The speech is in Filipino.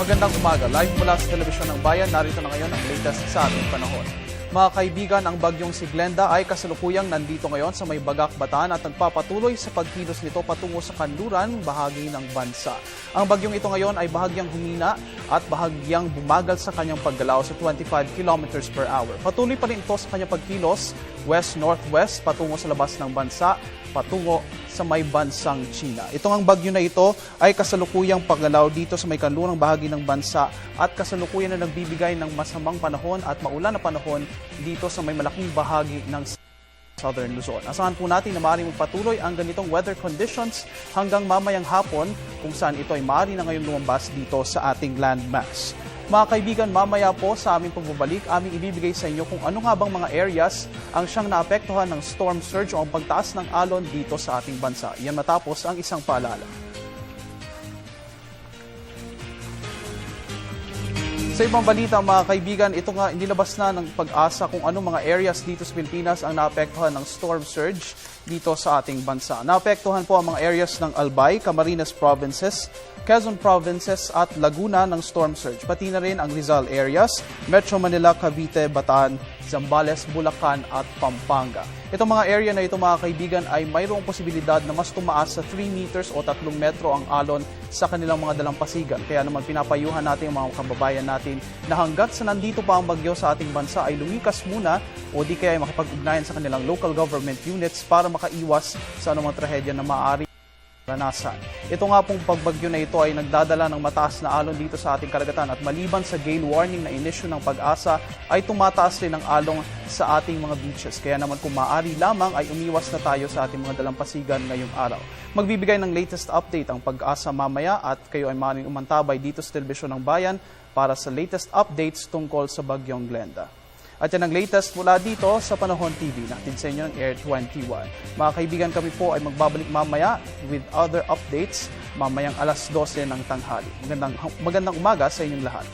Magandang umaga. Live mula sa Telebisyon ng Bayan, narito na ngayon ang latest sa ating panahon. Mga kaibigan, ang bagyong si Glenda ay kasalukuyang nandito ngayon sa may Bagak, Bataan at nagpapatuloy sa pagkilos nito patungo sa kanluran, bahagi ng bansa. Ang bagyong ito ngayon ay bahagyang humina at bahagyang bumagal sa kanyang paggalaw sa 25 kilometers per hour. Patuloy pa rin ito sa kanyang pagkilos west-northwest patungo sa labas ng bansa, patungo sa may bansang China. Itong ang bagyo na ito ay kasalukuyang paggalaw dito sa may kanlurang bahagi ng bansa at kasalukuyan na nagbibigay ng masamang panahon at maulan na panahon dito sa may malaking bahagi ng Southern Luzon. Asahan po natin na maaaring magpatuloy ang ganitong weather conditions hanggang mamayang hapon kung saan ito ay maaari na ngayon lumabas dito sa ating landmass. Mga kaibigan, mamaya po sa aming pagbabalik, aming ibibigay sa inyo kung ano nga bang mga areas ang siyang naapektuhan ng storm surge o ang pagtaas ng alon dito sa ating bansa. Yan matapos ang isang paalala. Sa ibang balita mga kaibigan, ito nga inilabas na ng Pag-asa kung anong mga areas dito sa Pilipinas ang naapektuhan ng storm surge dito sa ating bansa. Naapektuhan po ang mga areas ng Albay, Camarines Provinces, Quezon Provinces at Laguna ng storm surge. Pati na rin ang Rizal areas, Metro Manila, Cavite, Bataan, Zambales, Bulacan at Pampanga. Itong mga area na ito mga kaibigan ay mayroong posibilidad na mas tumaas sa 3 meters o 3 metro ang alon sa kanilang mga dalampasigan. Kaya naman pinapayuhan natin ang mga kababayan natin na hanggat sa nandito pa ang bagyo sa ating bansa ay lumikas muna o di kaya ay makipag-ugnayan sa kanilang local government units para makaiwas sa anumang trahedya na maaari naranasan. Ito nga pong pagbagyo na ito ay nagdadala ng mataas na alon dito sa ating karagatan at maliban sa gale warning na inisyu ng Pag-asa ay tumataas rin ang alon sa ating mga beaches. Kaya naman kung maaari lamang ay umiwas na tayo sa ating mga dalampasigan ngayong araw. Magbibigay ng latest update ang Pag-asa mamaya at kayo ay maaaring umantabay dito sa Telebisyon ng Bayan para sa latest updates tungkol sa bagyong Glenda. At yan ang latest mula dito sa Panahon TV, natin sa inyo ng Air 21. Mga kaibigan, kami po ay magbabalik mamaya with other updates mamayang alas 12 ng tanghali. Magandang umaga sa inyong lahat.